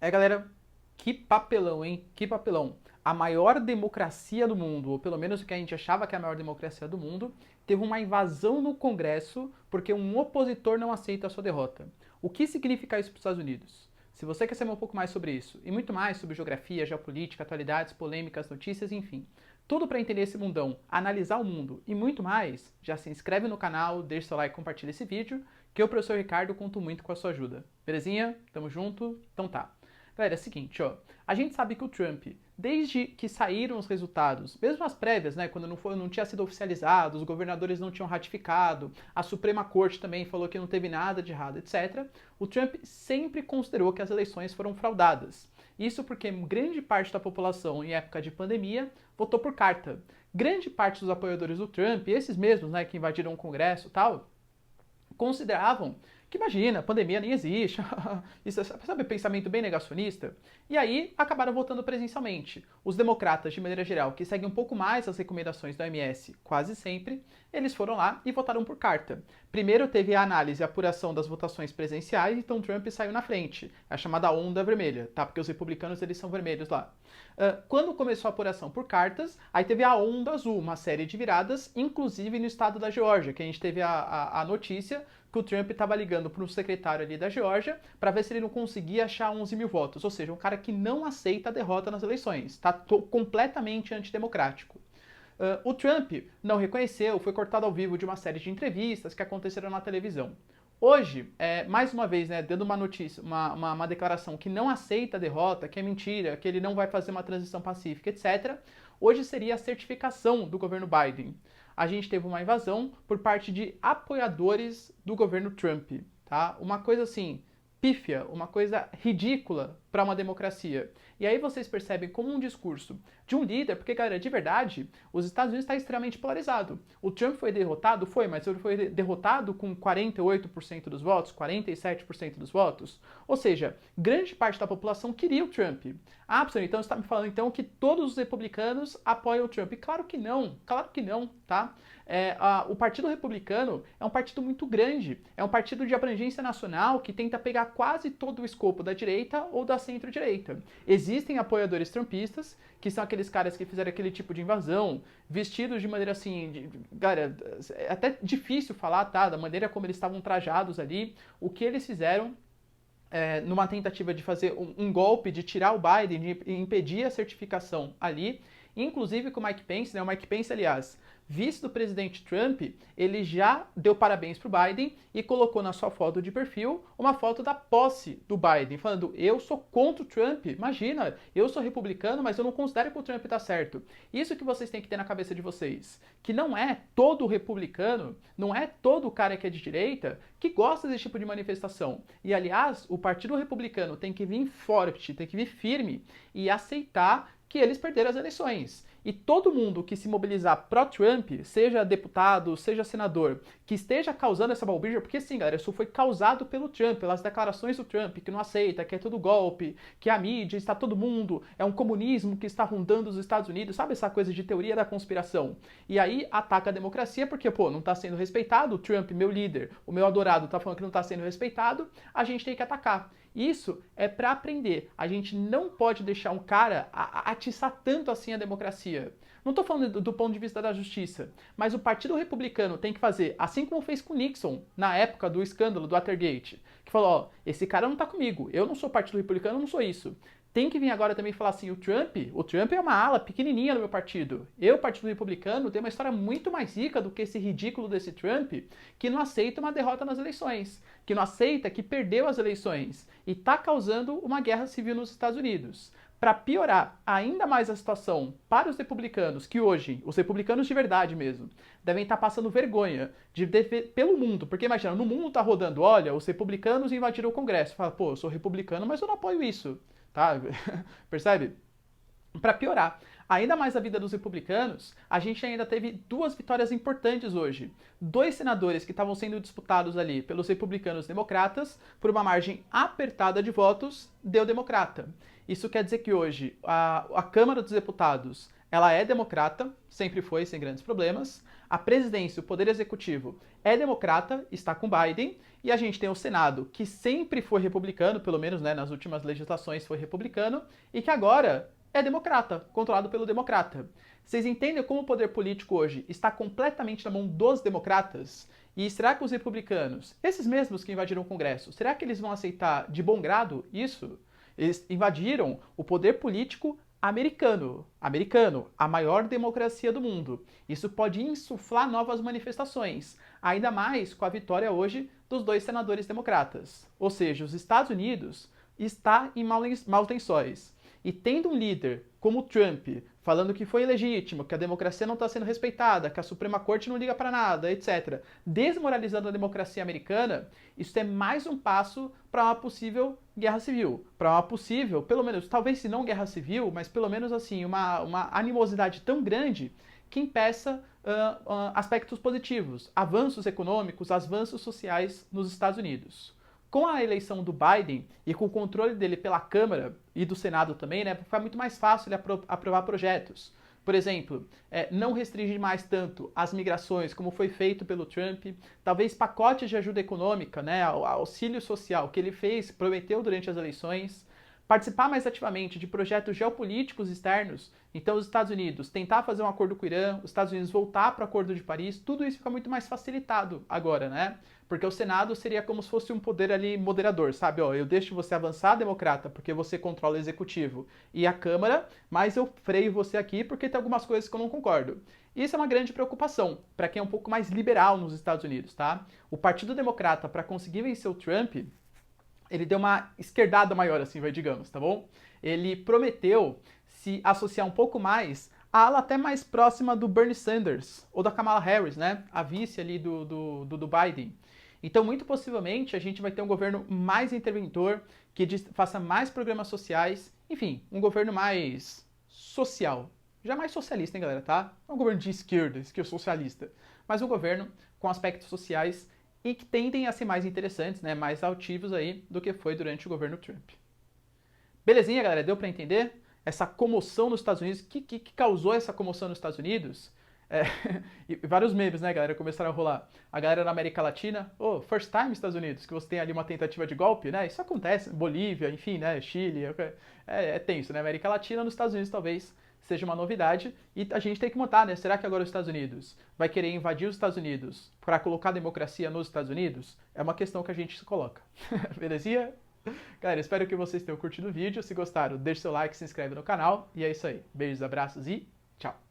É, galera, que papelão, hein? Que papelão. A maior democracia do mundo, ou pelo menos o que a gente achava que é a maior democracia do mundo, teve uma invasão no Congresso porque um opositor não aceita a sua derrota. O que significa isso para os Estados Unidos? Se você quer saber um pouco mais sobre isso, e muito mais sobre geografia, geopolítica, atualidades, polêmicas, notícias, enfim, tudo para entender esse mundão, analisar o mundo e muito mais, já se inscreve no canal, deixa seu like e compartilha esse vídeo, que eu, professor Ricardo, conto muito com a sua ajuda. Belezinha? Tamo junto? Então tá. Galera, é o seguinte, ó. A gente sabe que o Trump, desde que saíram os resultados, mesmo as prévias, né, quando não tinha sido oficializado, os governadores não tinham ratificado, a Suprema Corte também falou que não teve nada de errado, etc., o Trump sempre considerou que as eleições foram fraudadas. Isso porque grande parte da população, em época de pandemia, votou por carta. Grande parte dos apoiadores do Trump, esses mesmos, né, que invadiram o Congresso e tal, consideravam que, imagina, a pandemia nem existe, isso, sabe, pensamento bem negacionista? E aí acabaram votando presencialmente. Os democratas, de maneira geral, que seguem um pouco mais as recomendações da OMS, quase sempre, eles foram lá e votaram por carta. Primeiro teve a análise e a apuração das votações presenciais, então Trump saiu na frente, a chamada onda vermelha, tá? Porque os republicanos, eles são vermelhos lá. Quando começou a apuração por cartas, aí teve a onda azul, uma série de viradas, inclusive no estado da Geórgia, que a gente teve a notícia que o Trump estava ligando para o secretário ali da Geórgia para ver se ele não conseguia achar 11 mil votos, ou seja, um cara que não aceita a derrota nas eleições, está completamente antidemocrático. O Trump não reconheceu, foi cortado ao vivo de uma série de entrevistas que aconteceram na televisão. Hoje, mais uma vez, né, dando uma notícia, uma declaração que não aceita a derrota, que é mentira, que ele não vai fazer uma transição pacífica, etc., hoje seria a certificação do governo Biden. A gente teve uma invasão por parte de apoiadores do governo Trump, tá? Uma coisa assim, pífia, uma coisa ridícula para uma democracia. E aí vocês percebem como um discurso de um líder, porque, galera, de verdade, os Estados Unidos está extremamente polarizado. O Trump foi derrotado? Foi, mas ele foi derrotado com 48% dos votos, 47% dos votos. Ou seja, grande parte da população queria o Trump. Ah, professor, então você está me falando então que todos os republicanos apoiam o Trump. Claro que não, tá? O Partido Republicano é um partido muito grande, é um partido de abrangência nacional que tenta pegar quase todo o escopo da direita ou da centro-direita. Existem apoiadores trumpistas, que são aqueles caras que fizeram aquele tipo de invasão, vestidos de maneira assim, galera, é até difícil falar, tá, da maneira como eles estavam trajados ali, o que eles fizeram numa tentativa de fazer um golpe, de tirar o Biden, de impedir a certificação ali, inclusive com o Mike Pence, né, o Mike Pence, aliás, vice do presidente Trump, ele já deu parabéns para o Biden e colocou na sua foto de perfil uma foto da posse do Biden, falando, eu sou contra o Trump, imagina, eu sou republicano, mas eu não considero que o Trump está certo. Isso que vocês têm que ter na cabeça de vocês, que não é todo republicano, não é todo cara que é de direita que gosta desse tipo de manifestação. E, aliás, o Partido Republicano tem que vir forte, tem que vir firme e aceitar que eles perderam as eleições. E todo mundo que se mobilizar pró-Trump, seja deputado, seja senador, que esteja causando essa balbúrdia, porque sim, galera, isso foi causado pelo Trump, pelas declarações do Trump, que não aceita, que é tudo golpe, que a mídia está todo mundo, é um comunismo que está rondando os Estados Unidos, sabe essa coisa de teoria da conspiração? E aí ataca a democracia porque, pô, não está sendo respeitado, o Trump, meu líder, o meu adorado, está falando que não está sendo respeitado, a gente tem que atacar. Isso é para aprender. A gente não pode deixar um cara atiçar tanto assim a democracia. Não estou falando do ponto de vista da justiça, mas o Partido Republicano tem que fazer, assim como fez com Nixon na época do escândalo do Watergate, que falou, ó, esse cara não tá comigo, eu não sou Partido Republicano, eu não sou isso. Tem que vir agora também falar assim, o Trump é uma ala pequenininha do meu partido. Eu, Partido Republicano, tenho uma história muito mais rica do que esse ridículo desse Trump, que não aceita uma derrota nas eleições, que não aceita que perdeu as eleições e está causando uma guerra civil nos Estados Unidos. Para piorar ainda mais a situação para os republicanos, que hoje, os republicanos de verdade mesmo, devem estar passando vergonha pelo mundo, porque imagina, no mundo está rodando, olha, os republicanos invadiram o Congresso. Fala, pô, eu sou republicano, mas eu não apoio isso. Tá? Percebe? Para piorar ainda mais a vida dos republicanos, a gente ainda teve duas vitórias importantes hoje. Dois senadores que estavam sendo disputados ali pelos republicanos democratas, por uma margem apertada de votos, deu democrata. Isso quer dizer que hoje a Câmara dos Deputados ela é democrata, sempre foi, sem grandes problemas. A presidência, o poder executivo, é democrata, está com Biden. E a gente tem o Senado, que sempre foi republicano, pelo menos né, nas últimas legislações foi republicano, e que agora é democrata, controlado pelo democrata. Vocês entendem como o poder político hoje está completamente na mão dos democratas? E será que os republicanos, esses mesmos que invadiram o Congresso, será que eles vão aceitar de bom grado isso? Eles invadiram o poder político americano, a maior democracia do mundo. Isso pode insuflar novas manifestações, ainda mais com a vitória hoje dos dois senadores democratas. Ou seja, os Estados Unidos está em maus lençóis. E tendo um líder como Trump falando que foi ilegítimo, que a democracia não está sendo respeitada, que a Suprema Corte não liga para nada, etc., desmoralizando a democracia americana, isso é mais um passo para uma possível guerra civil. Para uma possível, pelo menos, talvez se não guerra civil, mas pelo menos assim, uma animosidade tão grande que impeça aspectos positivos, avanços econômicos, avanços sociais nos Estados Unidos. Com a eleição do Biden e com o controle dele pela Câmara e do Senado também, né, fica muito mais fácil ele aprovar projetos. Por exemplo, não restringir mais tanto as migrações, como foi feito pelo Trump, talvez pacotes de ajuda econômica, né, auxílio social que ele fez, prometeu durante as eleições, participar mais ativamente de projetos geopolíticos externos, então os Estados Unidos tentar fazer um acordo com o Irã, os Estados Unidos voltar para o Acordo de Paris, tudo isso fica muito mais facilitado agora, né? Porque o Senado seria como se fosse um poder ali moderador, sabe? Ó, eu deixo você avançar, democrata, porque você controla o executivo e a Câmara, mas eu freio você aqui porque tem algumas coisas que eu não concordo. Isso é uma grande preocupação para quem é um pouco mais liberal nos Estados Unidos, tá? O Partido Democrata, para conseguir vencer o Trump, ele deu uma esquerdada maior, assim, vai, digamos, tá bom? Ele prometeu se associar um pouco mais à ala até mais próxima do Bernie Sanders, ou da Kamala Harris, né? A vice ali do Biden. Então, muito possivelmente, a gente vai ter um governo mais interventor, que faça mais programas sociais, enfim, um governo mais social. Já mais socialista, hein, galera, tá? Não um governo de esquerda socialista, mas um governo com aspectos sociais e que tendem a ser mais interessantes, né, mais altivos aí do que foi durante o governo Trump. Belezinha, galera? Deu para entender? Essa comoção nos Estados Unidos, que causou essa comoção nos Estados Unidos? E vários memes, né, galera, começaram a rolar. A galera na América Latina, first time Estados Unidos, que você tem ali uma tentativa de golpe, né? Isso acontece, Bolívia, enfim, né, Chile, é tenso, né? América Latina, nos Estados Unidos talvez seja uma novidade e a gente tem que montar, né? Será que agora os Estados Unidos vai querer invadir os Estados Unidos para colocar a democracia nos Estados Unidos? É uma questão que a gente se coloca. Belezinha? Galera, espero que vocês tenham curtido o vídeo. Se gostaram, deixe seu like, se inscreve no canal. E é isso aí. Beijos, abraços e tchau!